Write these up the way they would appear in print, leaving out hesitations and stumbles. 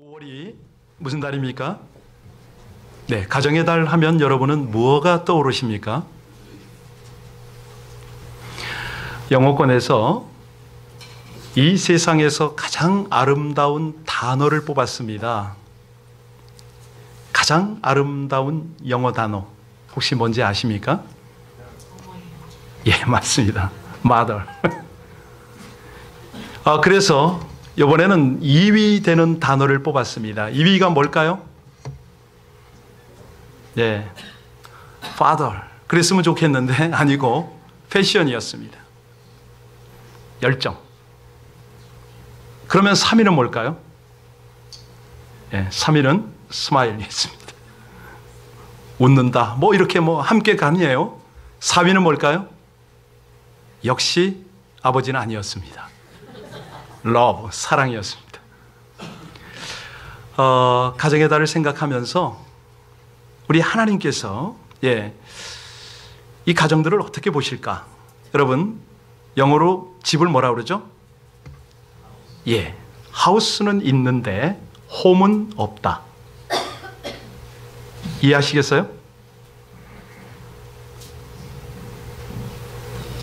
5월이 무슨 달입니까? 네, 가정의 달 하면 여러분은 무엇가 떠오르십니까? 영어권에서 이 세상에서 가장 아름다운 단어를 뽑았습니다. 가장 아름다운 영어 단어 혹시 뭔지 아십니까? 예, 맞습니다. Mother. 그래서 이번에는 2위 되는 단어를 뽑았습니다. 2위가 뭘까요? 예, Father. 그랬으면 좋겠는데 아니고 패션이었습니다. 열정. 그러면 3위는 뭘까요? 예, 3위는 스마일이었습니다. 웃는다. 이렇게 함께 가니에요. 4위는 뭘까요? 역시 아버지는 아니었습니다. 러브, 사랑이었습니다. 가정의 달을 생각하면서 우리 하나님께서 이 가정들을 어떻게 보실까? 여러분, 영어로 집을 뭐라 그러죠? 하우스는 있는데 홈은 없다. 이해하시겠어요?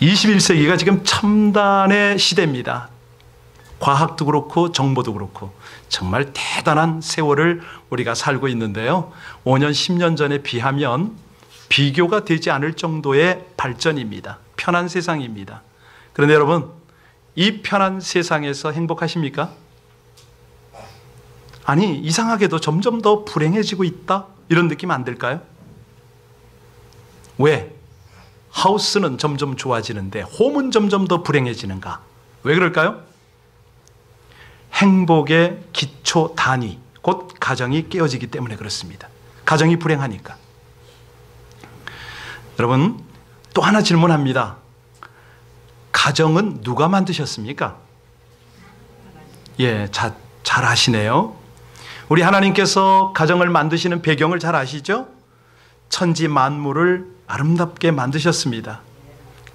21세기가 지금 첨단의 시대입니다. 과학도 그렇고 정보도 그렇고 정말 대단한 세월을 우리가 살고 있는데요. 5년, 10년 전에 비하면 비교가 되지 않을 정도의 발전입니다. 편한 세상입니다. 그런데 여러분, 이 편한 세상에서 행복하십니까? 아니, 이상하게도 점점 더 불행해지고 있다? 이런 느낌 안 들까요? 왜? 하우스는 점점 좋아지는데 홈은 점점 더 불행해지는가? 왜 그럴까요? 행복의 기초 단위, 곧 가정이 깨어지기 때문에 그렇습니다. 가정이 불행하니까. 여러분, 또 하나 질문합니다. 가정은 누가 만드셨습니까? 잘 아시네요. 우리 하나님께서 가정을 만드시는 배경을 잘 아시죠? 천지 만물을 아름답게 만드셨습니다.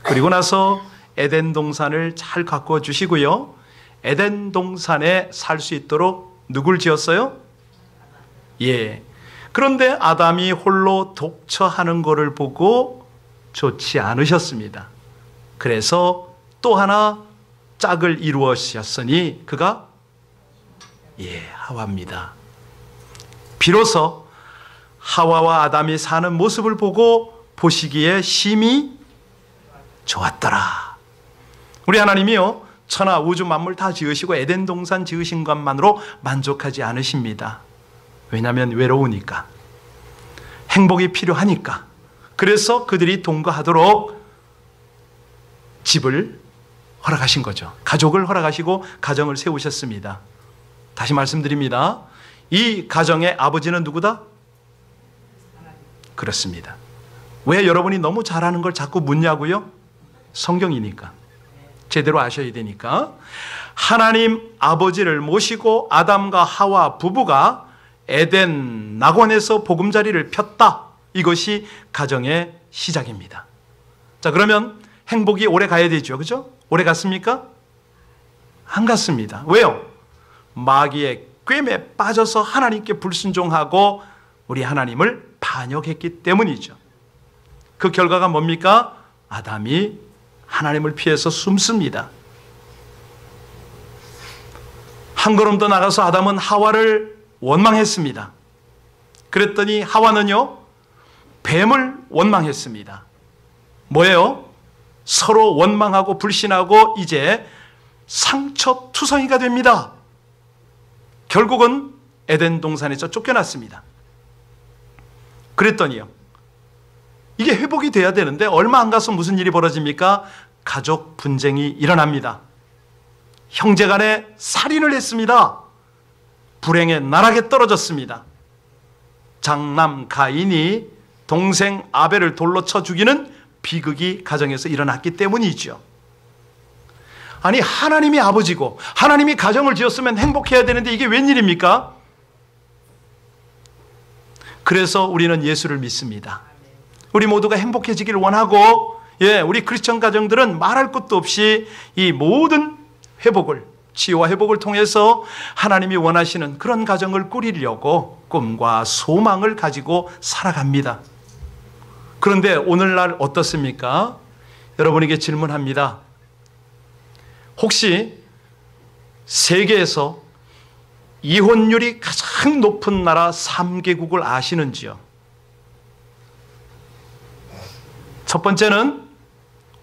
그리고 나서 에덴 동산을 잘 가꾸어 주시고요. 에덴 동산에 살 수 있도록 누굴 지었어요? 그런데 아담이 홀로 독처하는 것을 보고 좋지 않으셨습니다. 그래서 또 하나 짝을 이루었으니 그가 하와입니다. 비로소 하와와 아담이 사는 모습을 보고 보시기에 심히 좋았더라. 우리 하나님이요, 천하 우주 만물 다 지으시고 에덴 동산 지으신 것만으로 만족하지 않으십니다. 왜냐하면 외로우니까, 행복이 필요하니까. 그래서 그들이 동거하도록 집을 허락하신 거죠. 가족을 허락하시고 가정을 세우셨습니다. 다시 말씀드립니다. 이 가정의 아버지는 누구다? 그렇습니다. 왜 여러분이 너무 잘하는 걸 자꾸 묻냐고요? 성경이니까. 제대로 아셔야 되니까. 하나님 아버지를 모시고 아담과 하와 부부가 에덴 낙원에서 보금자리를 폈다. 이것이 가정의 시작입니다. 자, 그러면 행복이 오래 가야 되죠. 그죠? 오래 갔습니까? 안 갔습니다. 왜요? 마귀의 꿰매 빠져서 하나님께 불순종하고 우리 하나님을 반역했기 때문이죠. 그 결과가 뭡니까? 아담이 하나님을 피해서 숨습니다. 한 걸음 더 나가서 아담은 하와를 원망했습니다. 그랬더니 하와는요, 뱀을 원망했습니다. 뭐예요? 서로 원망하고 불신하고 이제 상처투성이가 됩니다. 결국은 에덴 동산에서 쫓겨났습니다. 그랬더니요, 이게 회복이 돼야 되는데 얼마 안 가서 무슨 일이 벌어집니까? 가족 분쟁이 일어납니다. 형제 간에 살인을 했습니다. 불행의 나락에 떨어졌습니다. 장남 가인이 동생 아벨을 돌로 쳐 죽이는 비극이 가정에서 일어났기 때문이죠. 아니, 하나님이 아버지고 하나님이 가정을 지었으면 행복해야 되는데 이게 웬일입니까? 그래서 우리는 예수를 믿습니다. 우리 모두가 행복해지기를 원하고, 우리 크리스천 가정들은 말할 것도 없이 이 모든 회복을 치유와 회복을 통해서 하나님이 원하시는 그런 가정을 꾸리려고 꿈과 소망을 가지고 살아갑니다. 그런데 오늘날 어떻습니까? 여러분에게 질문합니다. 혹시 세계에서 이혼율이 가장 높은 나라 3개국을 아시는지요? 첫 번째는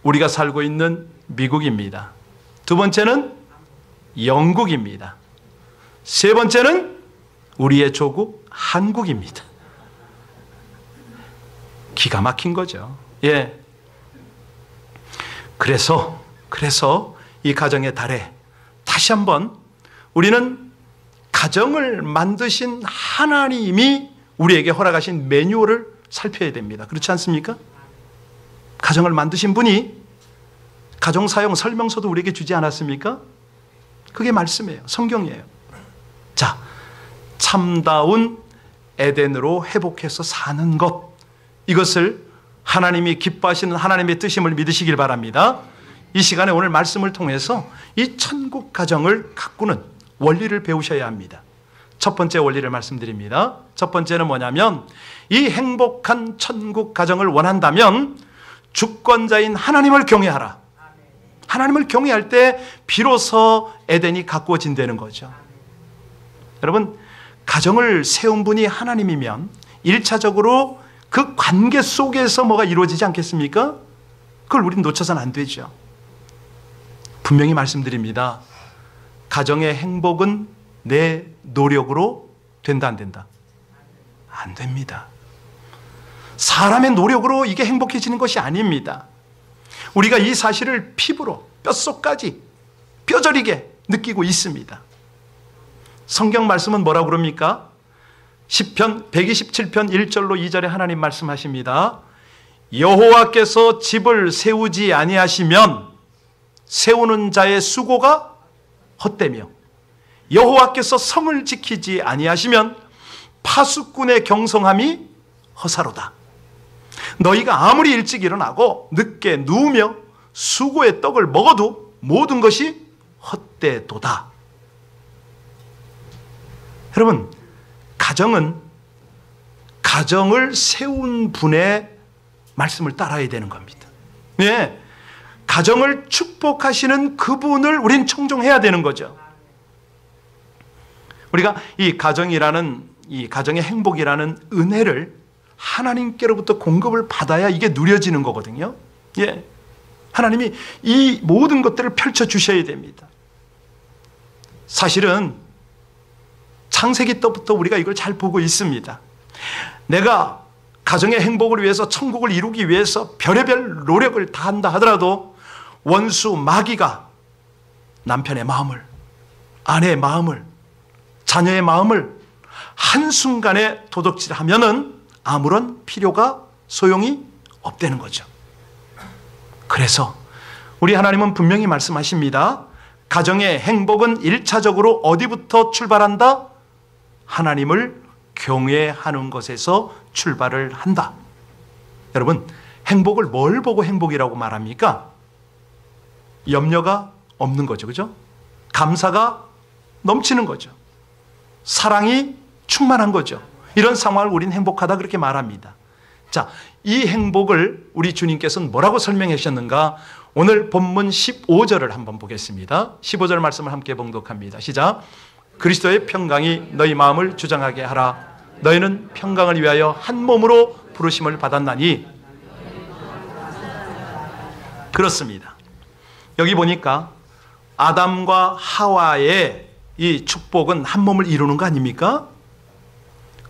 우리가 살고 있는 미국입니다. 두 번째는 영국입니다. 세 번째는 우리의 조국 한국입니다. 기가 막힌 거죠. 예. 그래서 이 가정의 달에 다시 한번 우리는 가정을 만드신 하나님이 우리에게 허락하신 매뉴얼을 살펴야 됩니다. 그렇지 않습니까? 가정을 만드신 분이 가정사용 설명서도 우리에게 주지 않았습니까? 그게 말씀이에요. 성경이에요. 자, 참다운 에덴으로 회복해서 사는 것, 이것을 하나님이 기뻐하시는 하나님의 뜻임을 믿으시길 바랍니다. 이 시간에 오늘 말씀을 통해서 이 천국 가정을 가꾸는 원리를 배우셔야 합니다. 첫 번째 원리를 말씀드립니다. 첫 번째는 뭐냐면, 이 행복한 천국 가정을 원한다면 주권자인 하나님을 경외하라. 하나님을 경외할 때 비로소 에덴이 가꾸어진다는 거죠. 여러분, 가정을 세운 분이 하나님이면 1차적으로 그 관계 속에서 뭐가 이루어지지 않겠습니까? 그걸 우리는 놓쳐서는 안 되죠. 분명히 말씀드립니다. 가정의 행복은 내 노력으로 된다, 안 된다? 안 됩니다. 사람의 노력으로 이게 행복해지는 것이 아닙니다. 우리가 이 사실을 피부로 뼛속까지 뼈저리게 느끼고 있습니다. 성경 말씀은 뭐라고 그럽니까? 시편 127편 1절로 2절에 하나님 말씀하십니다. 여호와께서 집을 세우지 아니하시면 세우는 자의 수고가 헛되며 여호와께서 성을 지키지 아니하시면 파수꾼의 경성함이 허사로다. 너희가 아무리 일찍 일어나고 늦게 누우며 수고의 떡을 먹어도 모든 것이 헛되도다. 여러분, 가정을 세운 분의 말씀을 따라야 되는 겁니다. 네, 가정을 축복하시는 그분을 우린 청종해야 되는 거죠. 우리가 이 가정의 행복이라는 은혜를 하나님께로부터 공급을 받아야 이게 누려지는 거거든요. 예, 하나님이 이 모든 것들을 펼쳐 주셔야 됩니다. 사실은 창세기 때부터 우리가 이걸 잘 보고 있습니다. 내가 가정의 행복을 위해서, 천국을 이루기 위해서 별의별 노력을 다한다 하더라도 원수 마귀가 남편의 마음을, 아내의 마음을, 자녀의 마음을 한순간에 도둑질하면은 아무런 필요가 소용이 없다는 거죠. 그래서 우리 하나님은 분명히 말씀하십니다. 가정의 행복은 1차적으로 어디부터 출발한다? 하나님을 경외하는 것에서 출발을 한다. 여러분, 행복을 뭘 보고 행복이라고 말합니까? 염려가 없는 거죠. 그죠? 감사가 넘치는 거죠. 사랑이 충만한 거죠. 이런 상황을 우리는 행복하다 그렇게 말합니다. 자, 이 행복을 우리 주님께서는 뭐라고 설명해 주셨는가? 오늘 본문 15절을 한번 보겠습니다. 15절 말씀을 함께 봉독합니다. 시작. 그리스도의 평강이 너희 마음을 주장하게 하라. 너희는 평강을 위하여 한 몸으로 부르심을 받았나니. 그렇습니다. 여기 보니까 아담과 하와의 이 축복은 한 몸을 이루는 거 아닙니까?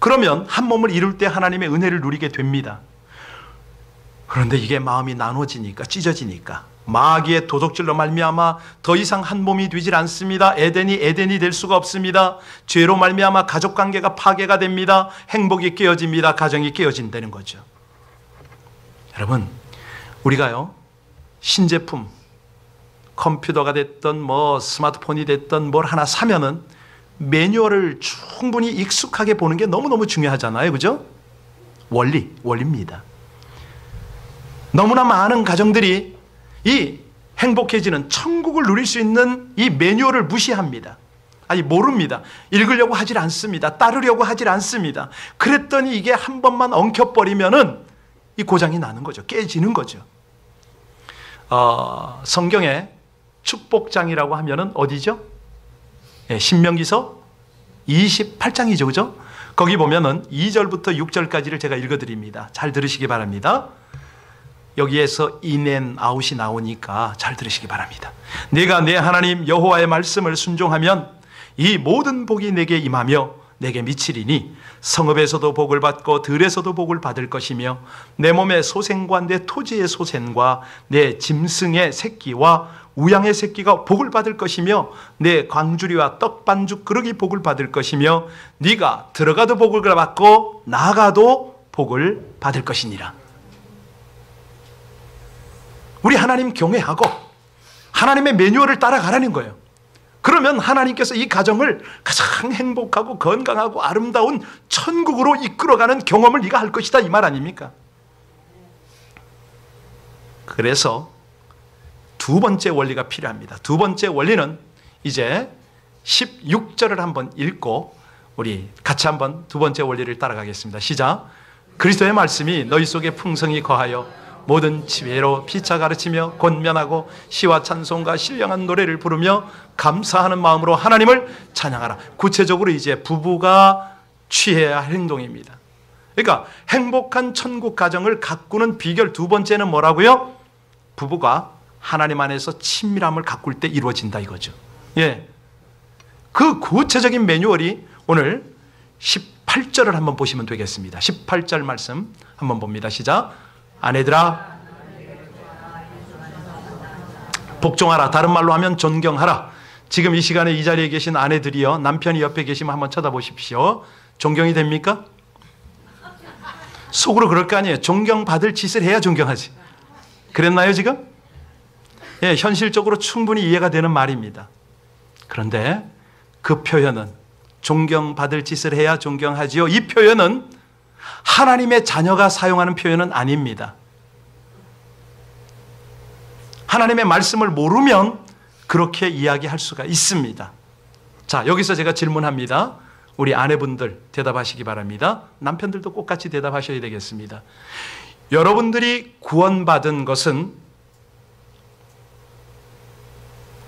그러면 한 몸을 이룰 때 하나님의 은혜를 누리게 됩니다. 그런데 이게 마음이 나눠지니까, 찢어지니까 마귀의 도둑질로 말미암아 더 이상 한 몸이 되질 않습니다. 에덴이 될 수가 없습니다. 죄로 말미암아 가족관계가 파괴가 됩니다. 행복이 깨어집니다. 가정이 깨어진다는 거죠. 여러분, 우리가요, 신제품, 컴퓨터가 됐든 스마트폰이 됐든 뭘 하나 사면은 매뉴얼을 충분히 익숙하게 보는 게 너무너무 중요하잖아요. 그죠? 원리입니다. 너무나 많은 가정들이 이 행복해지는 천국을 누릴 수 있는 이 매뉴얼을 무시합니다. 아니, 모릅니다. 읽으려고 하질 않습니다. 따르려고 하질 않습니다. 그랬더니 이게 한 번만 엉켜버리면은 이 고장이 나는 거죠. 깨지는 거죠. 성경에 축복장이라고 하면은 어디죠? 신명기서 28장이죠. 그죠? 거기 보면은 2절부터 6절까지를 제가 읽어드립니다. 잘 들으시기 바랍니다. 여기에서 in and out이 나오니까 잘 들으시기 바랍니다. 내가 내 하나님 여호와의 말씀을 순종하면 이 모든 복이 내게 임하며 내게 미치리니 성읍에서도 복을 받고 들에서도 복을 받을 것이며 내 몸의 소생과 내 토지의 소생과 내 짐승의 새끼와 우양의 새끼가 복을 받을 것이며 내 광주리와 떡반죽 그릇이 복을 받을 것이며 네가 들어가도 복을 받고 나가도 복을 받을 것이니라. 우리 하나님 경외하고 하나님의 매뉴얼을 따라가라는 거예요. 그러면 하나님께서 이 가정을 가장 행복하고 건강하고 아름다운 천국으로 이끌어가는 경험을 네가 할 것이다, 이 말 아닙니까? 그래서 두 번째 원리가 필요합니다. 두 번째 원리는 이제 16절을 한번 읽고 우리 같이 한번 두 번째 원리를 따라가겠습니다. 시작. 그리스도의 말씀이 너희 속에 풍성히 거하여 모든 지혜로 피차 가르치며 권면하고 시와 찬송과 신령한 노래를 부르며 감사하는 마음으로 하나님을 찬양하라. 구체적으로 이제 부부가 취해야 할 행동입니다. 그러니까 행복한 천국 가정을 가꾸는 비결 두 번째는 뭐라고요? 부부가 하나님 안에서 친밀함을 가꿀 때 이루어진다 이거죠. 예. 그 구체적인 매뉴얼이 오늘 18절을 한번 보시면 되겠습니다. 18절 말씀 한번 봅니다. 시작. 아내들아 복종하라. 다른 말로 하면 존경하라. 지금 이 시간에 이 자리에 계신 아내들이요, 남편이 옆에 계시면 한번 쳐다보십시오. 존경이 됩니까? 속으로 그럴 거 아니에요. 존경받을 짓을 해야 존경하지. 그랬나요 지금? 예, 현실적으로 충분히 이해가 되는 말입니다. 그런데 그 표현은 존경받을 짓을 해야 존경하지요. 이 표현은 하나님의 자녀가 사용하는 표현은 아닙니다. 하나님의 말씀을 모르면 그렇게 이야기할 수가 있습니다. 자, 여기서 제가 질문합니다. 우리 아내분들 대답하시기 바랍니다. 남편들도 똑같이 대답하셔야 되겠습니다. 여러분들이 구원받은 것은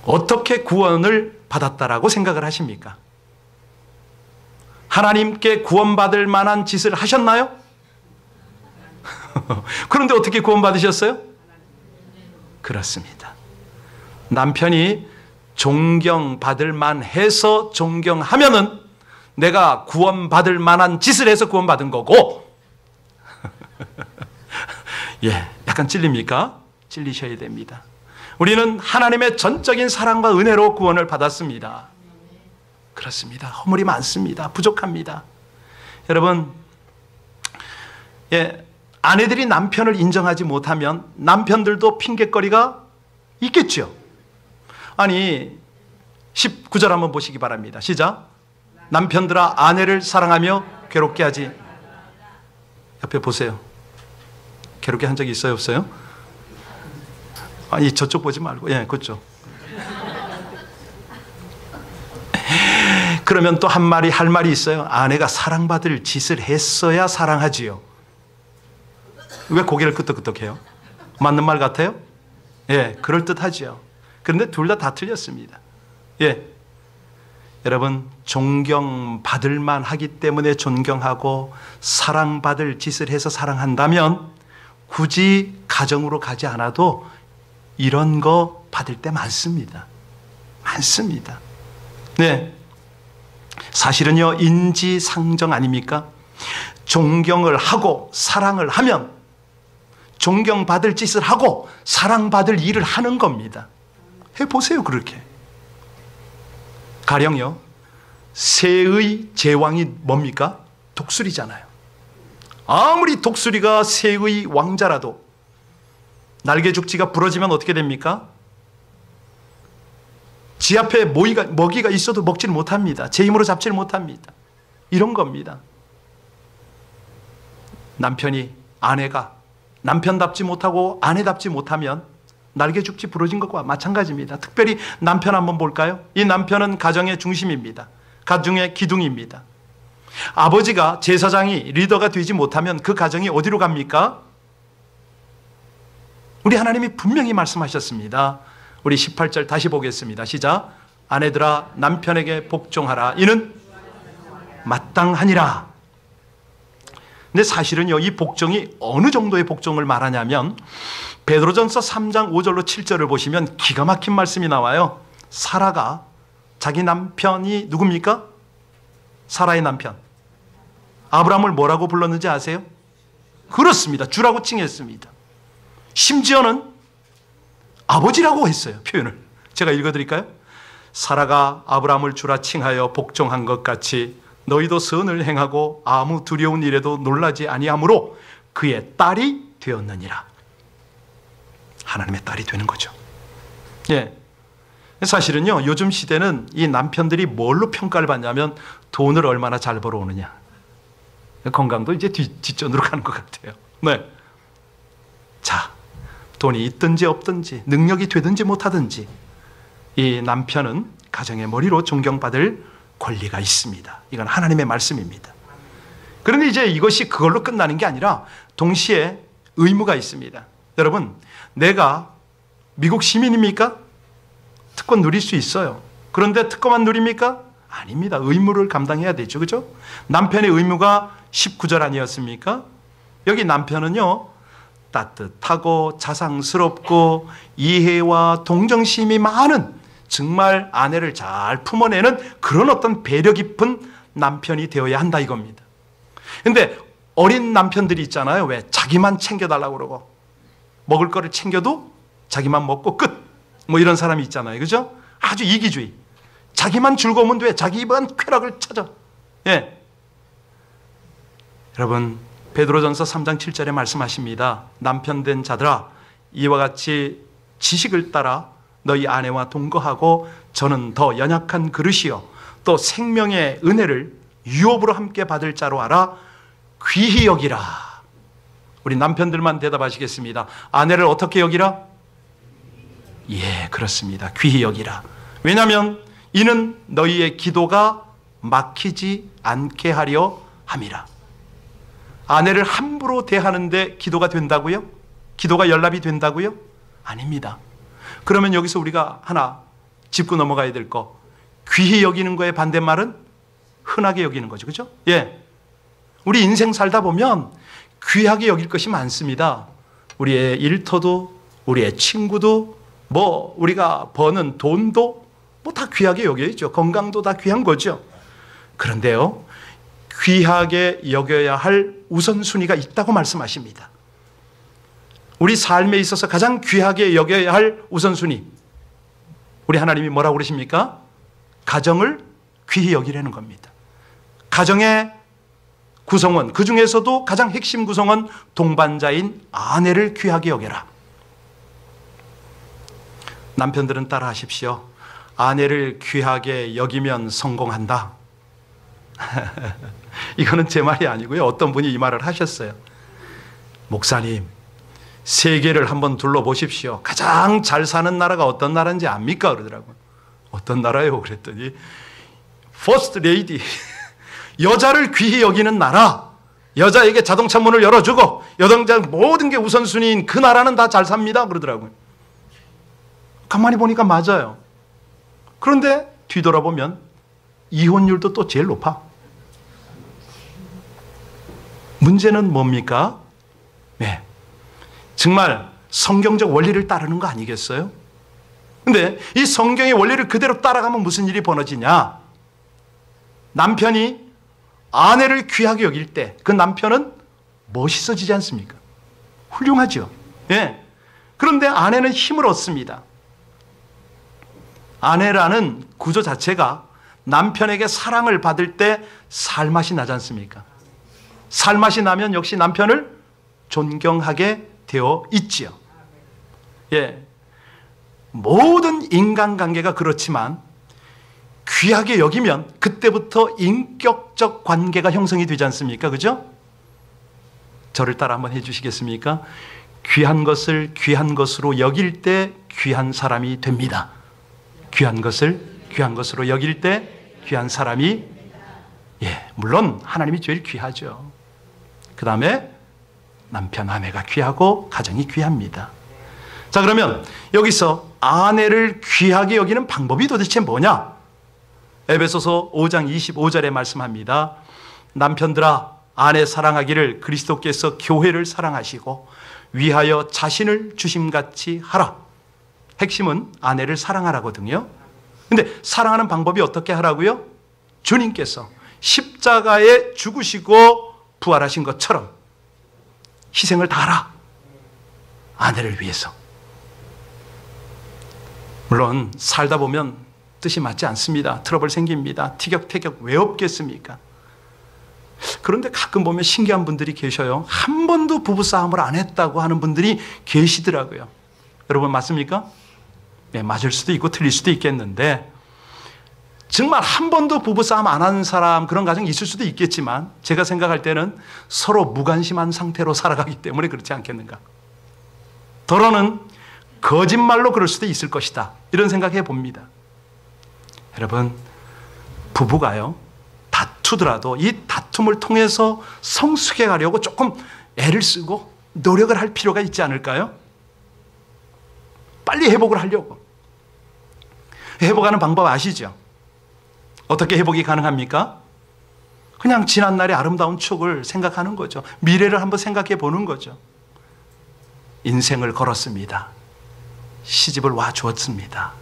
어떻게 구원을 받았다라고 생각을 하십니까? 하나님께 구원받을 만한 짓을 하셨나요? 그런데 어떻게 구원받으셨어요? 그렇습니다. 남편이 존경받을 만해서 존경하면은 내가 구원받을 만한 짓을 해서 구원받은 거고 예, 약간 찔립니까? 찔리셔야 됩니다. 우리는 하나님의 전적인 사랑과 은혜로 구원을 받았습니다. 그렇습니다. 허물이 많습니다. 부족합니다. 여러분, 예, 아내들이 남편을 인정하지 못하면 남편들도 핑계거리가 있겠죠. 아니 19절 한번 보시기 바랍니다. 시작. 남편들아 아내를 사랑하며 괴롭게 하지. 옆에 보세요. 괴롭게 한 적이 있어요, 없어요? 아니 저쪽 보지 말고, 예, 그쪽. 그러면 또 한 마리 할 말이 있어요. 아내가 사랑받을 짓을 했어야 사랑하지요. 왜 고개를 끄덕끄덕해요? 맞는 말 같아요? 예, 그럴듯하지요. 그런데 둘 다 틀렸습니다. 예, 여러분, 존경받을 만하기 때문에 존경하고 사랑받을 짓을 해서 사랑한다면 굳이 가정으로 가지 않아도 이런 거 받을 때 많습니다. 많습니다. 네, 사실은요, 인지상정 아닙니까? 존경을 하고 사랑을 하면 존경받을 짓을 하고 사랑받을 일을 하는 겁니다. 해보세요, 그렇게. 가령요, 새의 제왕이 뭡니까? 독수리잖아요. 아무리 독수리가 새의 왕자라도 날개죽지가 부러지면 어떻게 됩니까? 지 앞에 먹이가 있어도 먹지를 못합니다. 제 힘으로 잡지를 못합니다. 이런 겁니다. 아내가 남편답지 못하고 아내답지 못하면 날개죽지 부러진 것과 마찬가지입니다. 특별히 남편 한번 볼까요? 이 남편은 가정의 중심입니다. 가정의 기둥입니다. 아버지가 제사장이 리더가 되지 못하면 그 가정이 어디로 갑니까? 우리 하나님이 분명히 말씀하셨습니다. 우리 18절 다시 보겠습니다. 시작. 아내들아 남편에게 복종하라. 이는 마땅하니라. 근데 사실은요, 이 복종이 어느 정도의 복종을 말하냐면 베드로전서 3장 5절로 7절을 보시면 기가 막힌 말씀이 나와요. 사라가 자기 남편이 누굽니까? 사라의 남편 아브라함을 뭐라고 불렀는지 아세요? 그렇습니다. 주라고 칭했습니다. 심지어는 아버지라고 했어요. 표현을 제가 읽어드릴까요? 사라가 아브라함을 주라 칭하여 복종한 것 같이 너희도 선을 행하고 아무 두려운 일에도 놀라지 아니하므로 그의 딸이 되었느니라. 하나님의 딸이 되는 거죠. 예. 사실은요, 요즘 시대는 이 남편들이 뭘로 평가를 받냐면 돈을 얼마나 잘 벌어오느냐. 건강도 이제 뒷전으로 가는 것 같아요. 네. 자, 돈이 있든지 없든지 능력이 되든지 못하든지 이 남편은 가정의 머리로 존경받을 권리가 있습니다. 이건 하나님의 말씀입니다. 그런데 이제 이것이 그걸로 끝나는 게 아니라 동시에 의무가 있습니다. 여러분, 내가 미국 시민입니까? 특권 누릴 수 있어요. 그런데 특권만 누립니까? 아닙니다. 의무를 감당해야 되죠. 그죠? 남편의 의무가 19절 아니었습니까? 여기 남편은요, 따뜻하고 자상스럽고 이해와 동정심이 많은 정말 아내를 잘 품어내는 그런 어떤 배려 깊은 남편이 되어야 한다 이겁니다. 근데 어린 남편들이 있잖아요. 왜? 자기만 챙겨달라고 그러고 먹을 거를 챙겨도 자기만 먹고 끝. 뭐 이런 사람이 있잖아요. 그죠? 아주 이기주의. 자기만 즐거우면 돼. 자기 입안 쾌락을 찾아. 예. 여러분, 베드로전서 3장 7절에 말씀하십니다. 남편 된 자들아, 이와 같이 지식을 따라 너희 아내와 동거하고 저는 더 연약한 그릇이요 또 생명의 은혜를 유업으로 함께 받을 자로 알아 귀히 여기라. 우리 남편들만 대답하시겠습니다. 아내를 어떻게 여기라? 예, 그렇습니다. 귀히 여기라. 왜냐하면 이는 너희의 기도가 막히지 않게 하려 함이라. 아내를 함부로 대하는데 기도가 된다고요? 기도가 연락이 된다고요? 아닙니다. 그러면 여기서 우리가 하나 짚고 넘어가야 될 거, 귀히 여기는 거의 반대말은 흔하게 여기는 거죠. 그죠? 예. 우리 인생 살다 보면 귀하게 여길 것이 많습니다. 우리의 일터도, 우리의 친구도, 뭐 우리가 버는 돈도 뭐 다 귀하게 여겨야죠. 건강도 다 귀한 거죠. 그런데요, 귀하게 여겨야 할 우선순위가 있다고 말씀하십니다. 우리 삶에 있어서 가장 귀하게 여겨야 할 우선순위, 우리 하나님이 뭐라고 그러십니까? 가정을 귀히 여기라는 겁니다. 가정의 구성원, 그 중에서도 가장 핵심 구성원 동반자인 아내를 귀하게 여겨라. 남편들은 따라 하십시오. 아내를 귀하게 여기면 성공한다. 이거는 제 말이 아니고요. 어떤 분이 이 말을 하셨어요. 목사님, 세계를 한번 둘러보십시오. 가장 잘 사는 나라가 어떤 나라인지 압니까? 그러더라고요. 어떤 나라요? 그랬더니 First Lady, 여자를 귀히 여기는 나라, 여자에게 자동차 문을 열어주고 여동자 모든 게 우선순위인 그 나라는 다 잘 삽니다. 그러더라고요. 가만히 보니까 맞아요. 그런데 뒤돌아보면 이혼율도 또 제일 높아. 문제는 뭡니까? 네. 정말 성경적 원리를 따르는 거 아니겠어요? 근데 이 성경의 원리를 그대로 따라가면 무슨 일이 벌어지냐? 남편이 아내를 귀하게 여길 때 그 남편은 멋있어지지 않습니까? 훌륭하죠. 예. 그런데 아내는 힘을 얻습니다. 아내라는 구조 자체가 남편에게 사랑을 받을 때 살맛이 나지 않습니까? 살맛이 나면 역시 남편을 존경하게 되어 있지요. 예. 모든 인간관계가 그렇지만 귀하게 여기면 그때부터 인격적 관계가 형성이 되지 않습니까? 그죠? 저를 따라 한번 해주시겠습니까? 귀한 것을 귀한 것으로 여길 때 귀한 사람이 됩니다. 귀한 것을 귀한 것으로 여길 때 귀한 사람이, 물론 하나님이 제일 귀하죠. 그 다음에 남편, 아내가 귀하고 가정이 귀합니다. 자, 그러면 여기서 아내를 귀하게 여기는 방법이 도대체 뭐냐? 에베소서 5장 25절에 말씀합니다. 남편들아, 아내 사랑하기를 그리스도께서 교회를 사랑하시고 위하여 자신을 주심같이 하라. 핵심은 아내를 사랑하라거든요. 근데 사랑하는 방법이 어떻게 하라고요? 주님께서 십자가에 죽으시고 부활하신 것처럼 희생을 다하라. 아내를 위해서. 물론 살다 보면 뜻이 맞지 않습니다. 트러블 생깁니다. 티격태격 왜 없겠습니까? 그런데 가끔 보면 신기한 분들이 계셔요. 한 번도 부부싸움을 안 했다고 하는 분들이 계시더라고요. 여러분 맞습니까? 네, 맞을 수도 있고 틀릴 수도 있겠는데 정말 한 번도 부부싸움 안 하는 사람, 그런 가정이 있을 수도 있겠지만 제가 생각할 때는 서로 무관심한 상태로 살아가기 때문에 그렇지 않겠는가. 더러는 거짓말로 그럴 수도 있을 것이다, 이런 생각해 봅니다. 여러분, 부부가요 다투더라도 이 다툼을 통해서 성숙해 가려고 조금 애를 쓰고 노력을 할 필요가 있지 않을까요? 빨리 회복을 하려고. 회복하는 방법 아시죠? 어떻게 회복이 가능합니까? 그냥 지난날의 아름다운 추억을 생각하는 거죠. 미래를 한번 생각해 보는 거죠. 인생을 걸었습니다. 시집을 와 주었습니다.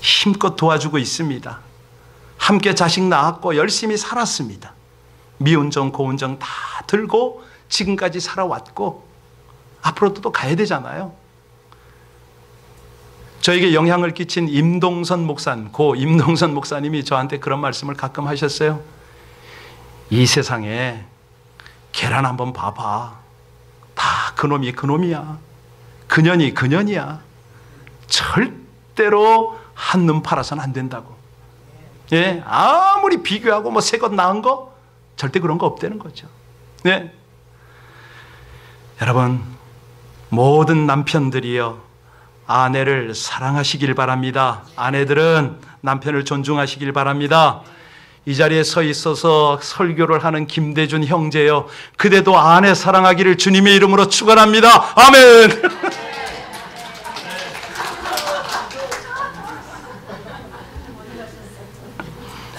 힘껏 도와주고 있습니다. 함께 자식 낳았고 열심히 살았습니다. 미운 정 고운 정 다 들고 지금까지 살아왔고 앞으로도 또 가야 되잖아요. 저에게 영향을 끼친 임동선 목사님, 고 임동선 목사님이 저한테 그런 말씀을 가끔 하셨어요. 이 세상에 계란 한번 봐봐. 다 그놈이 그놈이야. 그년이 그년이야. 절대로 한눈 팔아서는 안 된다고. 예, 아무리 비교하고 뭐 새 것 나은 거 절대 그런 거 없다는 거죠. 네. 여러분, 모든 남편들이요 아내를 사랑하시길 바랍니다. 아내들은 남편을 존중하시길 바랍니다. 이 자리에 서 있어서 설교를 하는 김대준 형제요, 그대도 아내 사랑하기를 주님의 이름으로 축원합니다. 아멘.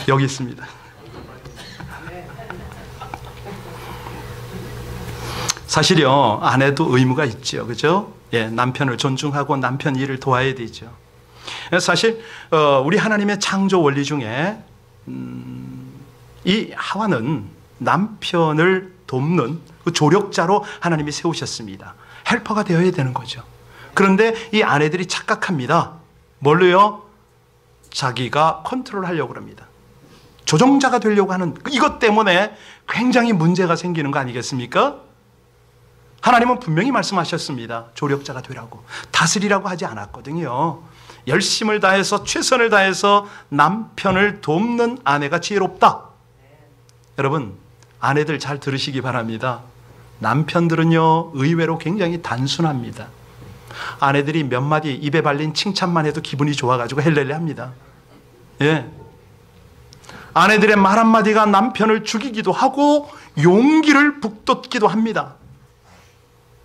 여기 있습니다. 사실요 아내도 의무가 있죠, 그죠? 예, 남편을 존중하고 남편 일을 도와야 되죠. 사실 우리 하나님의 창조 원리 중에 이 하와는 남편을 돕는 그 조력자로 하나님이 세우셨습니다. 헬퍼가 되어야 되는 거죠. 그런데 이 아내들이 착각합니다. 뭘로요? 자기가 컨트롤하려고 합니다. 조종자가 되려고 하는 이것 때문에 굉장히 문제가 생기는 거 아니겠습니까? 하나님은 분명히 말씀하셨습니다. 조력자가 되라고. 다스리라고 하지 않았거든요. 열심을 다해서 최선을 다해서 남편을 돕는 아내가 지혜롭다. 여러분, 아내들 잘 들으시기 바랍니다. 남편들은요 의외로 굉장히 단순합니다. 아내들이 몇 마디 입에 발린 칭찬만 해도 기분이 좋아가지고 헬렐레 합니다. 예. 아내들의 말 한마디가 남편을 죽이기도 하고 용기를 북돋기도 합니다.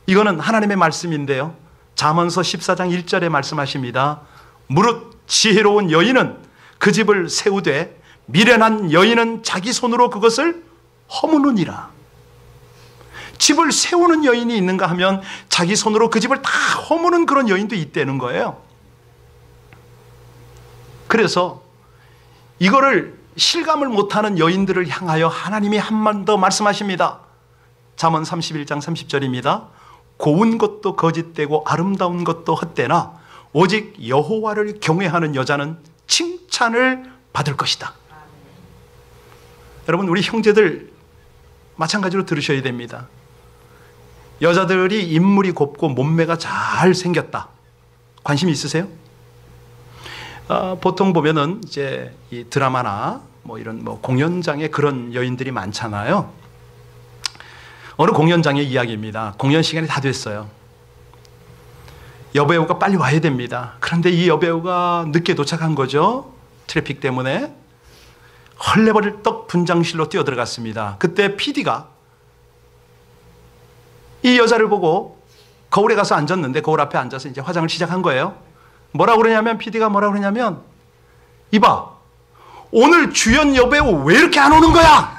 이거는 하나님의 말씀인데요. 잠언서 14장 1절에 말씀하십니다. 무릇 지혜로운 여인은 그 집을 세우되 미련한 여인은 자기 손으로 그것을 허무느니라. 집을 세우는 여인이 있는가 하면 자기 손으로 그 집을 다 허무는 그런 여인도 있다는 거예요. 그래서 이거를 실감을 못하는 여인들을 향하여 하나님이 한 번 더 말씀하십니다. 잠언 31장 30절입니다. 고운 것도 거짓되고 아름다운 것도 헛되나 오직 여호와를 경외하는 여자는 칭찬을 받을 것이다. 여러분, 우리 형제들 마찬가지로 들으셔야 됩니다. 여자들이 인물이 곱고 몸매가 잘 생겼다. 관심 있으세요? 보통 보면은 이제 이 드라마나 뭐 이런 뭐 공연장에 그런 여인들이 많잖아요. 어느 공연장의 이야기입니다. 공연 시간이 다 됐어요. 여배우가 빨리 와야 됩니다. 그런데 이 여배우가 늦게 도착한 거죠. 트래픽 때문에. 헐레벌떡 분장실로 뛰어들어갔습니다. 그때 PD가 이 여자를 보고 거울에 가서 앉았는데 거울 앞에 앉아서 이제 화장을 시작한 거예요. 뭐라고 그러냐면 PD가 뭐라고 그러냐면 이봐, 오늘 주연 여배우 왜 이렇게 안 오는 거야?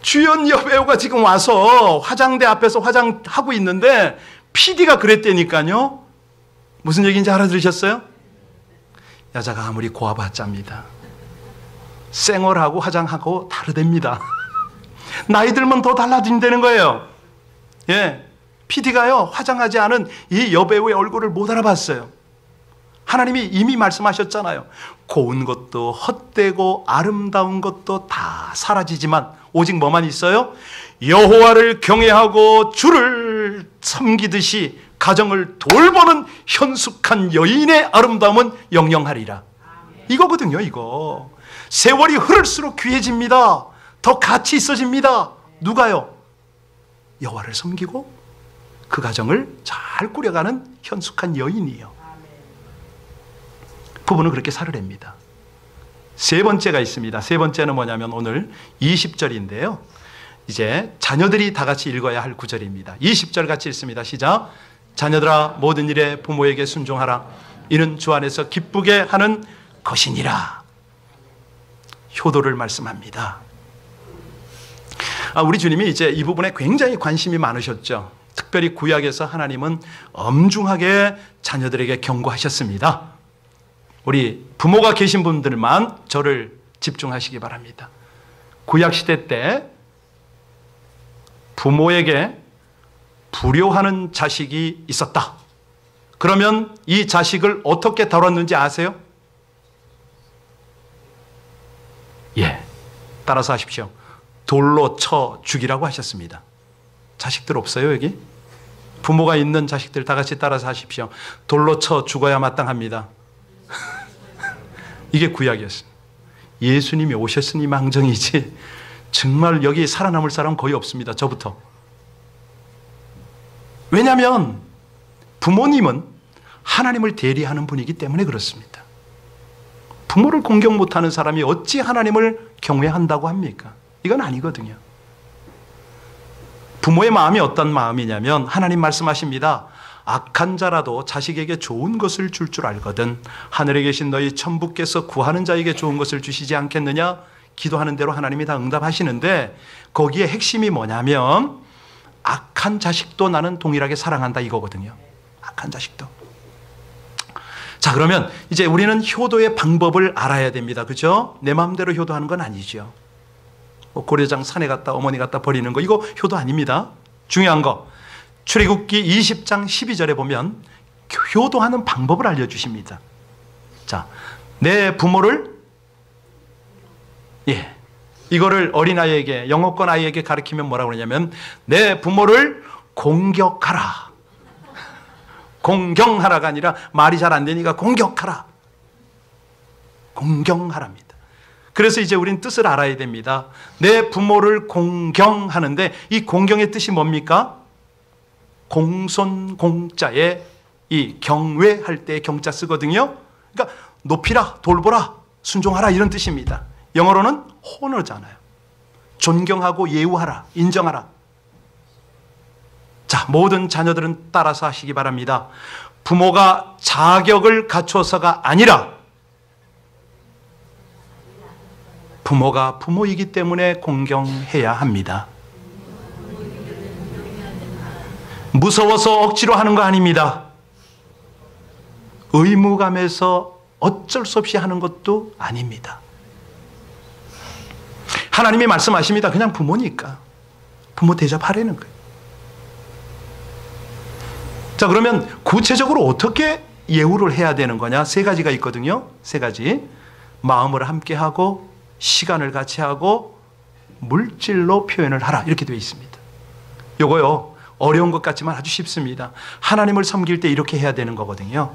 주연 여배우가 지금 와서 화장대 앞에서 화장하고 있는데 PD가 그랬다니까요. 무슨 얘기인지 알아들으셨어요? 여자가 아무리 고와봤자입니다. 쌩얼하고 화장하고 다르답니다. 나이 들면 더 달라진다는 거예요. 예, PD가요 화장하지 않은 이 여배우의 얼굴을 못 알아봤어요. 하나님이 이미 말씀하셨잖아요. 고운 것도 헛되고 아름다운 것도 다 사라지지만 오직 뭐만 있어요? 여호와를 경외하고 주를 섬기듯이 가정을 돌보는 현숙한 여인의 아름다움은 영영하리라. 이거거든요. 이거 세월이 흐를수록 귀해집니다. 더 가치 있어집니다. 누가요? 여호와를 섬기고 그 가정을 잘 꾸려가는 현숙한 여인이요. 부부는 그렇게 살으랍니다. 세 번째가 있습니다. 세 번째는 뭐냐면 오늘 20절인데요. 이제 자녀들이 다 같이 읽어야 할 구절입니다. 20절 같이 읽습니다. 시작. 자녀들아 모든 일에 부모에게 순종하라. 이는 주 안에서 기쁘게 하는 것이니라. 효도를 말씀합니다. 우리 주님이 이제 이 부분에 굉장히 관심이 많으셨죠. 특별히 구약에서 하나님은 엄중하게 자녀들에게 경고하셨습니다. 우리 부모가 계신 분들만 저를 집중하시기 바랍니다. 구약시대 때 부모에게 불효하는 자식이 있었다. 그러면 이 자식을 어떻게 다뤘는지 아세요? 예, 따라서 하십시오. 돌로 쳐 죽이라고 하셨습니다. 자식들 없어요 여기? 부모가 있는 자식들 다 같이 따라서 하십시오. 돌로 쳐 죽어야 마땅합니다. 이게 구약이었습니다. 예수님이 오셨으니 망정이지 정말 여기 살아남을 사람 거의 없습니다. 저부터. 왜냐하면 부모님은 하나님을 대리하는 분이기 때문에 그렇습니다. 부모를 공경 못하는 사람이 어찌 하나님을 경외한다고 합니까? 이건 아니거든요. 부모의 마음이 어떤 마음이냐면 하나님 말씀하십니다. 악한 자라도 자식에게 좋은 것을 줄 줄 알거든 하늘에 계신 너희 천부께서 구하는 자에게 좋은 것을 주시지 않겠느냐? 기도하는 대로 하나님이 다 응답하시는데 거기에 핵심이 뭐냐면 악한 자식도 나는 동일하게 사랑한다 이거거든요. 악한 자식도. 자, 그러면 이제 우리는 효도의 방법을 알아야 됩니다. 그죠? 내 마음대로 효도하는 건 아니죠. 고려장 산에 갔다 어머니 갖다 버리는 거 이거 효도 아닙니다. 중요한 거 출애굽기 20장 12절에 보면 효도하는 방법을 알려주십니다. 자, 내 부모를 이거를 어린아이에게 영어권 아이에게 가르치면 뭐라고 그러냐면 내 부모를 공격하라. 공경하라가 아니라 말이 잘 안 되니까 공격하라. 공경하랍니다. 그래서 이제 우린 뜻을 알아야 됩니다. 내 부모를 공경하는데 이 공경의 뜻이 뭡니까? 공손공자에 이 경외할 때 경자 쓰거든요. 그러니까 높이라, 돌보라, 순종하라 이런 뜻입니다. 영어로는 호너잖아요. 존경하고 예우하라, 인정하라. 자, 모든 자녀들은 따라서 하시기 바랍니다. 부모가 자격을 갖춰서가 아니라 부모가 부모이기 때문에 공경해야 합니다. 무서워서 억지로 하는 거 아닙니다. 의무감에서 어쩔 수 없이 하는 것도 아닙니다. 하나님이 말씀하십니다. 그냥 부모니까 부모 대접하라는 거예요. 자, 그러면 구체적으로 어떻게 예우를 해야 되는 거냐? 세 가지가 있거든요. 세 가지. 마음을 함께 하고 시간을 같이 하고 물질로 표현을 하라 이렇게 되어 있습니다. 요거요 어려운 것 같지만 아주 쉽습니다. 하나님을 섬길 때 이렇게 해야 되는 거거든요.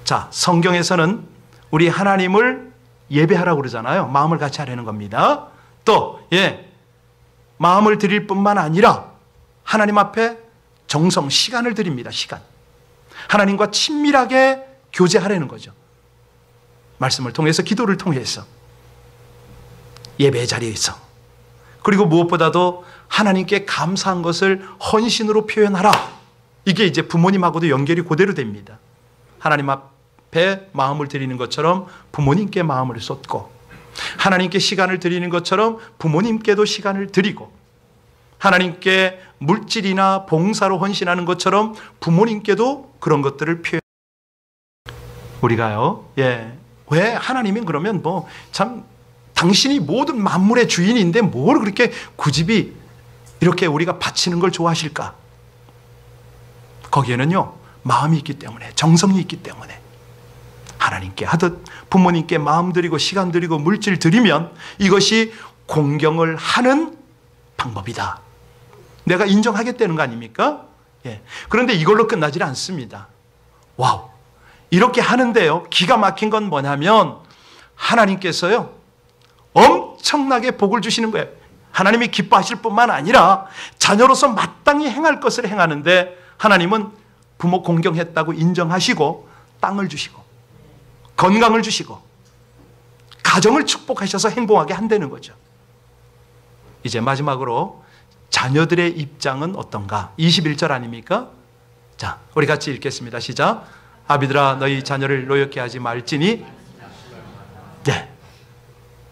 자, 성경에서는 우리 하나님을 예배하라고 그러잖아요. 마음을 같이 하라는 겁니다. 또 마음을 드릴 뿐만 아니라 하나님 앞에 정성, 시간을 드립니다. 시간. 하나님과 친밀하게 교제하려는 거죠. 말씀을 통해서, 기도를 통해서, 예배의 자리에서. 그리고 무엇보다도 하나님께 감사한 것을 헌신으로 표현하라. 이게 이제 부모님하고도 연결이 그대로 됩니다. 하나님 앞에 마음을 드리는 것처럼 부모님께 마음을 쏟고, 하나님께 시간을 드리는 것처럼 부모님께도 시간을 드리고, 하나님께 물질이나 봉사로 헌신하는 것처럼 부모님께도 그런 것들을 표현. 우리가요, 왜 하나님은 그러면 참 당신이 모든 만물의 주인인데 뭘 그렇게 굳이 이렇게 우리가 바치는 걸 좋아하실까? 거기에는요, 마음이 있기 때문에, 정성이 있기 때문에. 하나님께 하듯 부모님께 마음 드리고 시간 드리고 물질 드리면 이것이 공경을 하는 방법이다. 내가 인정하겠다는 거 아닙니까? 그런데 이걸로 끝나질 않습니다. 와우. 이렇게 하는데요, 기가 막힌 건 뭐냐면 하나님께서요, 엄청나게 복을 주시는 거예요. 하나님이 기뻐하실 뿐만 아니라 자녀로서 마땅히 행할 것을 행하는데 하나님은 부모 공경했다고 인정하시고 땅을 주시고 건강을 주시고 가정을 축복하셔서 행복하게 한다는 거죠. 이제 마지막으로 자녀들의 입장은 어떤가? 21절 아닙니까? 자, 우리 같이 읽겠습니다. 시작. 아비들아, 너희 자녀를 노엽게 하지 말지니. 네.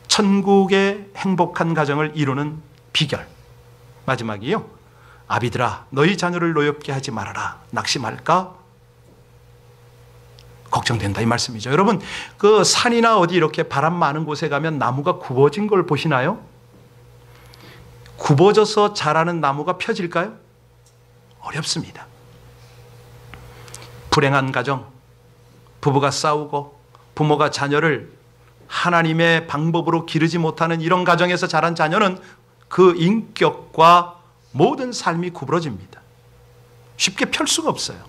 천국의 행복한 가정을 이루는 비결. 마지막이요. 아비들아, 너희 자녀를 노엽게 하지 말아라. 낙심할까? 걱정된다, 이 말씀이죠. 여러분, 그 산이나 어디 이렇게 바람 많은 곳에 가면 나무가 굽어진 걸 보시나요? 굽어져서 자라는 나무가 펴질까요? 어렵습니다. 불행한 가정, 부부가 싸우고 부모가 자녀를 하나님의 방법으로 기르지 못하는 이런 가정에서 자란 자녀는 그 인격과 모든 삶이 구부러집니다. 쉽게 펼 수가 없어요.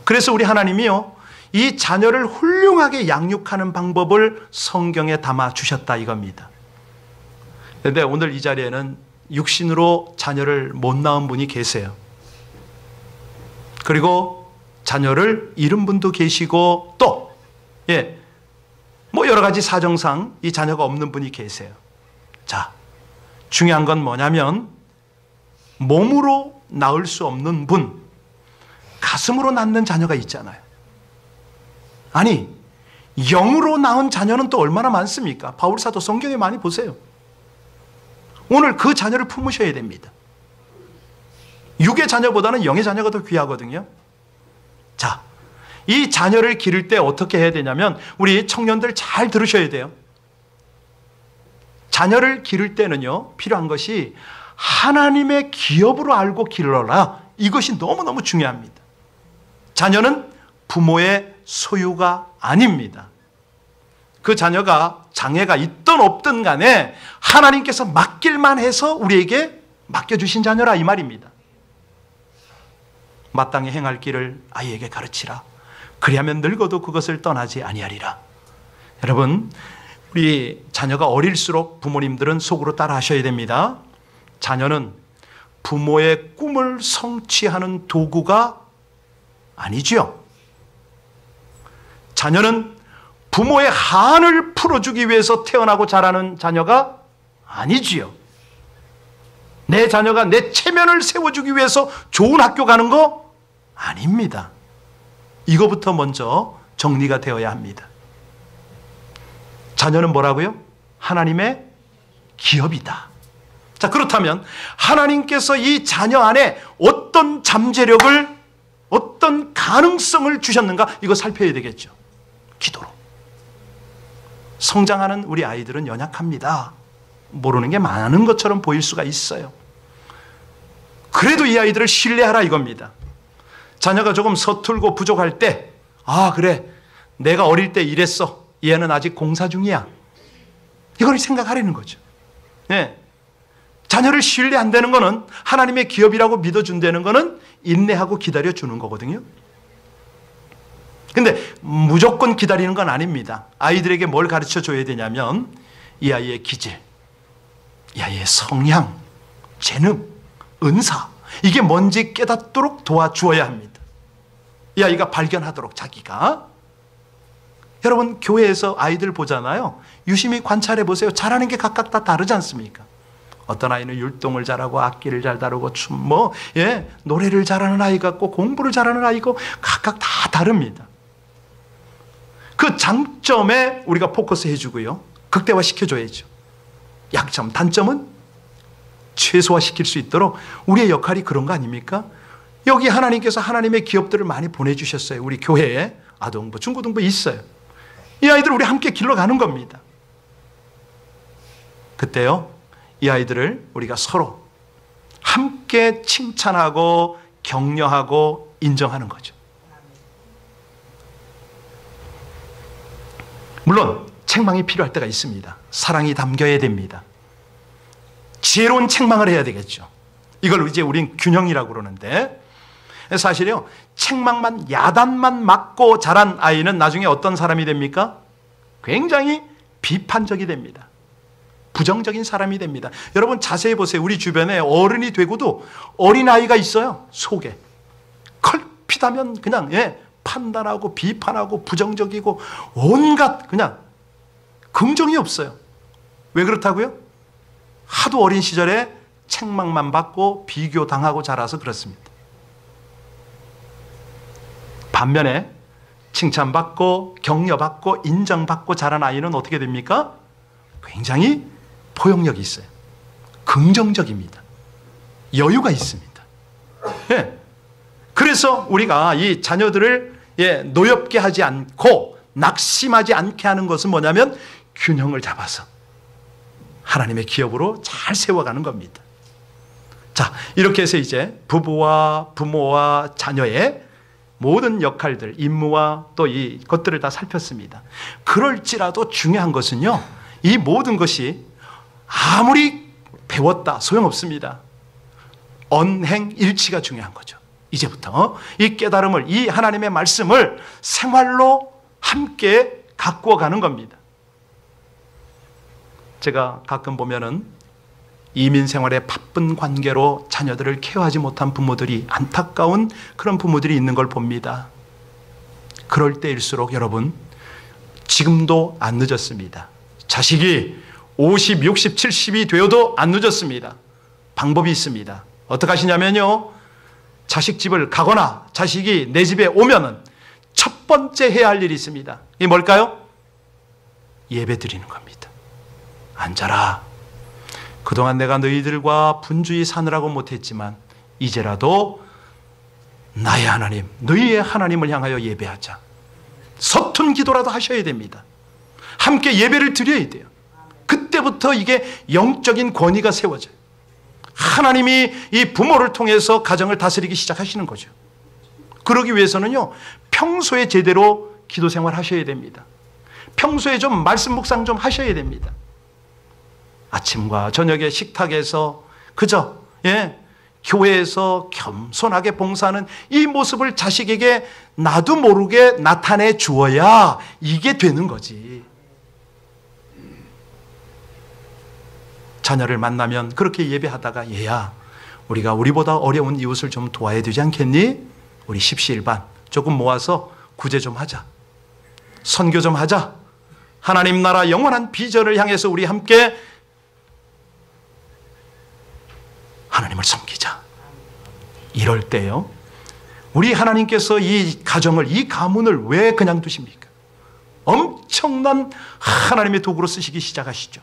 그래서 우리 하나님이요, 이 자녀를 훌륭하게 양육하는 방법을 성경에 담아 주셨다 이겁니다. 그런데 오늘 이 자리에는 육신으로 자녀를 못 낳은 분이 계세요. 그리고 자녀를 잃은 분도 계시고 또 여러 가지 사정상 이 자녀가 없는 분이 계세요. 자, 중요한 건 뭐냐면 몸으로 낳을 수 없는 분, 가슴으로 낳는 자녀가 있잖아요. 아니, 영으로 낳은 자녀는 또 얼마나 많습니까? 바울사도 성경에 많이 보세요. 오늘 그 자녀를 품으셔야 됩니다. 육의 자녀보다는 영의 자녀가 더 귀하거든요. 자, 이 자녀를 기를 때 어떻게 해야 되냐면 우리 청년들 잘 들으셔야 돼요. 자녀를 기를 때는요, 필요한 것이 하나님의 기업으로 알고 기르라. 이것이 너무너무 중요합니다. 자녀는 부모의 소유가 아닙니다. 그 자녀가 장애가 있든 없든 간에 하나님께서 맡길만 해서 우리에게 맡겨주신 자녀라 이 말입니다. 마땅히 행할 길을 아이에게 가르치라. 그리하면 늙어도 그것을 떠나지 아니하리라. 여러분, 우리 자녀가 어릴수록 부모님들은 속으로 따라 하셔야 됩니다. 자녀는 부모의 꿈을 성취하는 도구가 아니지요. 자녀는 부모의 한을 풀어주기 위해서 태어나고 자라는 자녀가 아니지요. 내 자녀가 내 체면을 세워주기 위해서 좋은 학교 가는 거 아닙니다. 이거부터 먼저 정리가 되어야 합니다. 자녀는 뭐라고요? 하나님의 기업이다. 자, 그렇다면 하나님께서 이 자녀 안에 어떤 잠재력을, 어떤 가능성을 주셨는가? 이거 살펴야 되겠죠. 기도로. 성장하는 우리 아이들은 연약합니다. 모르는 게 많은 것처럼 보일 수가 있어요. 그래도 이 아이들을 신뢰하라 이겁니다. 자녀가 조금 서툴고 부족할 때, 아, 그래, 내가 어릴 때 이랬어. 얘는 아직 공사 중이야. 이걸 생각하라는 거죠. 네. 자녀를 신뢰한다는 거는, 하나님의 기업이라고 믿어준다는 거는 인내하고 기다려주는 거거든요. 근데 무조건 기다리는 건 아닙니다. 아이들에게 뭘 가르쳐 줘야 되냐면 이 아이의 기질, 이 아이의 성향, 재능, 은사, 이게 뭔지 깨닫도록 도와주어야 합니다. 이 아이가 발견하도록 자기가. 여러분 교회에서 아이들 보잖아요. 유심히 관찰해 보세요. 잘하는 게 각각 다 다르지 않습니까? 어떤 아이는 율동을 잘하고 악기를 잘 다루고 노래를 잘하는 아이가 있고 공부를 잘하는 아이고 각각 다 다릅니다. 그 장점에 우리가 포커스 해주고요. 극대화 시켜줘야죠. 약점, 단점은 최소화시킬 수 있도록 우리의 역할이 그런 거 아닙니까? 여기 하나님께서 하나님의 기업들을 많이 보내주셨어요. 우리 교회에 아동부, 중고등부 있어요. 이 아이들 우리 함께 길러가는 겁니다. 그때요, 이 아이들을 우리가 서로 함께 칭찬하고 격려하고 인정하는 거죠. 물론 책망이 필요할 때가 있습니다. 사랑이 담겨야 됩니다. 지혜로운 책망을 해야 되겠죠. 이걸 이제 우린 균형이라고 그러는데, 사실요, 책망만, 야단만 맞고 자란 아이는 나중에 어떤 사람이 됩니까? 굉장히 비판적이 됩니다. 부정적인 사람이 됩니다. 여러분 자세히 보세요. 우리 주변에 어른이 되고도 어린아이가 있어요. 속에 걸핏하면 그냥 판단하고 비판하고 부정적이고 온갖 그냥 긍정이 없어요. 왜 그렇다고요? 하도 어린 시절에 책망만 받고 비교당하고 자라서 그렇습니다. 반면에 칭찬받고 격려받고 인정받고 자란 아이는 어떻게 됩니까? 굉장히 포용력이 있어요. 긍정적입니다. 여유가 있습니다. 그래서 우리가 이 자녀들을 노엽게 하지 않고 낙심하지 않게 하는 것은 뭐냐면 균형을 잡아서 하나님의 기업으로 잘 세워가는 겁니다. 자, 이렇게 해서 이제 부부와 부모와 자녀의 모든 역할들, 임무와 또 이 것들을 다 살폈습니다. 그럴지라도 중요한 것은요, 이 모든 것이 아무리 배웠다 소용없습니다. 언행일치가 중요한 거죠. 이제부터 이 깨달음을, 이 하나님의 말씀을 생활로 함께 가꾸어 가는 겁니다. 제가 가끔 보면은 이민 생활의 바쁜 관계로 자녀들을 케어하지 못한 부모들이, 안타까운 그런 부모들이 있는 걸 봅니다. 그럴 때일수록 여러분, 지금도 안 늦었습니다. 자식이 50, 60, 70이 되어도 안 늦었습니다. 방법이 있습니다. 어떻게 하시냐면요, 자식 집을 가거나 자식이 내 집에 오면은 첫 번째 해야 할 일이 있습니다. 이게 뭘까요? 예배 드리는 겁니다. 앉아라. 그동안 내가 너희들과 분주히 사느라고 못했지만 이제라도 나의 하나님, 너희의 하나님을 향하여 예배하자. 서툰 기도라도 하셔야 됩니다. 함께 예배를 드려야 돼요. 그때부터 이게 영적인 권위가 세워져요. 하나님이 이 부모를 통해서 가정을 다스리기 시작하시는 거죠. 그러기 위해서는요, 평소에 제대로 기도 생활 하셔야 됩니다. 평소에 좀 말씀 묵상 좀 하셔야 됩니다. 아침과 저녁에 식탁에서 그저 교회에서 겸손하게 봉사하는 이 모습을 자식에게 나도 모르게 나타내 주어야 이게 되는 거지. 자녀를 만나면 그렇게 예배하다가, 얘야, 우리가 우리보다 어려운 이웃을 좀 도와야 되지 않겠니? 우리 십시일반 조금 모아서 구제 좀 하자. 선교 좀 하자. 하나님 나라 영원한 비전을 향해서 우리 함께 하나님을 섬기자. 이럴 때요, 우리 하나님께서 이 가정을, 이 가문을 왜 그냥 두십니까? 엄청난 하나님의 도구로 쓰시기 시작하시죠.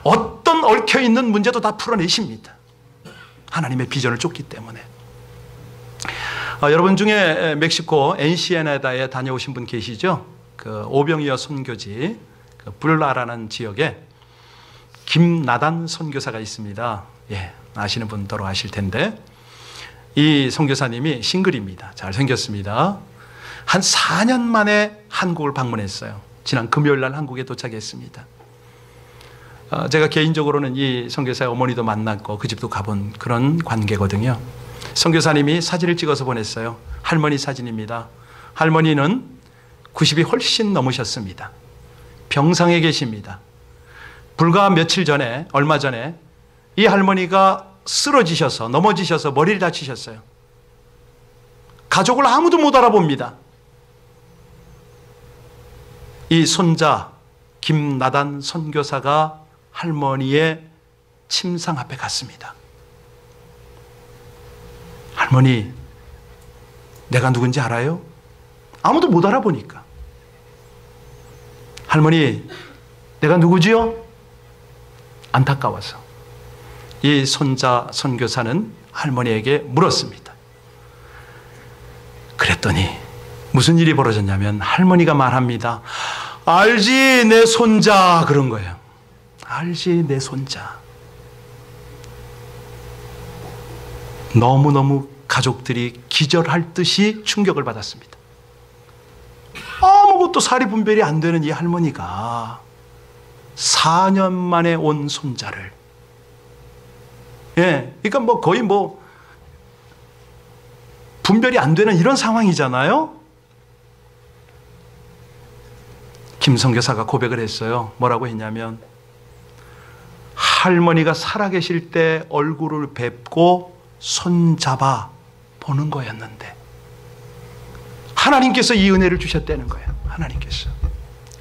어떤 얽혀있는 문제도 다 풀어내십니다. 하나님의 비전을 쫓기 때문에. 여러분 중에 멕시코 엔시에나다에 다녀오신 분 계시죠? 그 오병이어 선교지, 그 불라라는 지역에 김나단 선교사가 있습니다. 아시는 분더러 아실 텐데, 이 선교사님이 싱글입니다. 잘생겼습니다. 한 4년 만에 한국을 방문했어요. 지난 금요일 날 한국에 도착했습니다. 제가 개인적으로는 이 선교사의 어머니도 만났고 그 집도 가본 그런 관계거든요. 선교사님이 사진을 찍어서 보냈어요. 할머니 사진입니다. 할머니는 90이 훨씬 넘으셨습니다. 병상에 계십니다. 불과 며칠 전에, 얼마 전에 이 할머니가 쓰러지셔서 넘어지셔서 머리를 다치셨어요. 가족을 아무도 못 알아봅니다. 이 손자 김나단 선교사가 할머니의 침상 앞에 갔습니다. 할머니, 내가 누군지 알아요? 아무도 못 알아보니까. 할머니, 내가 누구지요? 안타까워서 이 손자 선교사는 할머니에게 물었습니다. 그랬더니 무슨 일이 벌어졌냐면 할머니가 말합니다. 알지, 내 손자. 그런 거예요. 알지, 내 손자. 너무너무 가족들이 기절할 듯이 충격을 받았습니다. 아무것도 사리 분별이 안 되는 이 할머니가 4년 만에 온 손자를, 그러니까 거의 분별이 안 되는 이런 상황이잖아요. 김 선교사가 고백을 했어요. 뭐라고 했냐면, 할머니가 살아계실 때 얼굴을 뵙고 손잡아 보는 거였는데 하나님께서 이 은혜를 주셨다는 거예요. 하나님께서.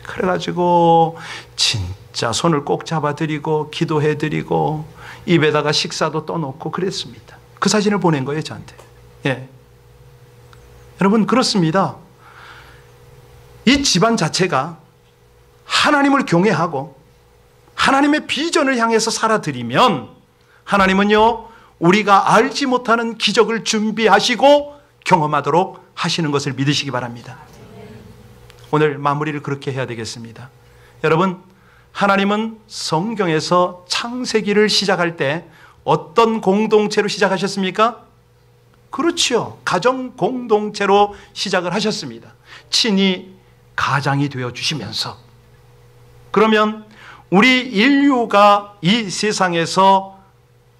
그래가지고 진짜 손을 꼭 잡아드리고 기도해드리고 입에다가 식사도 떠놓고 그랬습니다. 그 사진을 보낸 거예요, 저한테. 여러분, 그렇습니다. 이 집안 자체가 하나님을 경외하고 하나님의 비전을 향해서 살아드리면 하나님은요, 우리가 알지 못하는 기적을 준비하시고 경험하도록 하시는 것을 믿으시기 바랍니다. 오늘 마무리를 그렇게 해야 되겠습니다. 여러분, 하나님은 성경에서 창세기를 시작할 때 어떤 공동체로 시작하셨습니까? 그렇죠. 가정 공동체로 시작을 하셨습니다. 친히 가장이 되어 주시면서. 그러면 우리 인류가 이 세상에서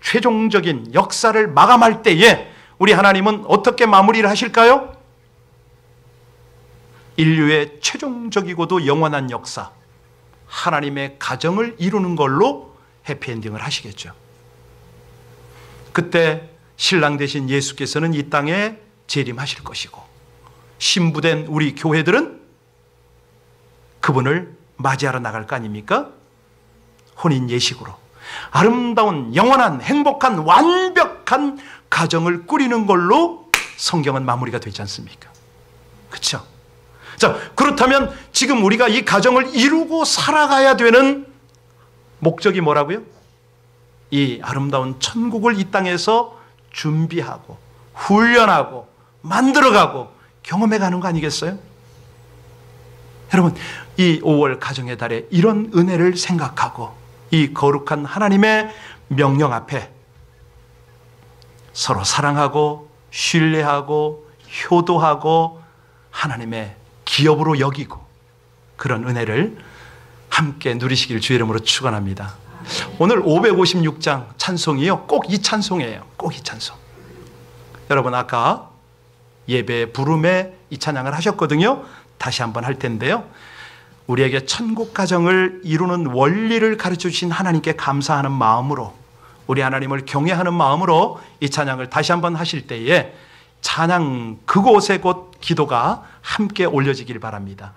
최종적인 역사를 마감할 때에 우리 하나님은 어떻게 마무리를 하실까요? 인류의 최종적이고도 영원한 역사, 하나님의 가정을 이루는 걸로 해피엔딩을 하시겠죠. 그때 신랑 되신 예수께서는 이 땅에 재림하실 것이고 신부된 우리 교회들은 그분을 맞이하러 나갈 거 아닙니까? 혼인 예식으로 아름다운 영원한 행복한 완벽한 가정을 꾸리는 걸로 성경은 마무리가 되지 않습니까? 그렇죠? 자, 그렇다면 지금 우리가 이 가정을 이루고 살아가야 되는 목적이 뭐라고요? 이 아름다운 천국을 이 땅에서 준비하고 훈련하고 만들어가고 경험해가는 거 아니겠어요? 여러분, 이 5월 가정의 달에 이런 은혜를 생각하고 이 거룩한 하나님의 명령 앞에 서로 사랑하고 신뢰하고 효도하고 하나님의 기업으로 여기고 그런 은혜를 함께 누리시길 주의 이름으로 축원합니다. 오늘 556장 찬송이요, 꼭 이 찬송이에요. 꼭 이 찬송. 여러분, 아까 예배 부름에 이 찬양을 하셨거든요. 다시 한번 할 텐데요, 우리에게 천국 가정을 이루는 원리를 가르쳐 주신 하나님께 감사하는 마음으로, 우리 하나님을 경외하는 마음으로 이 찬양을 다시 한번 하실 때에 찬양 그곳에 곧 기도가 함께 올려지길 바랍니다.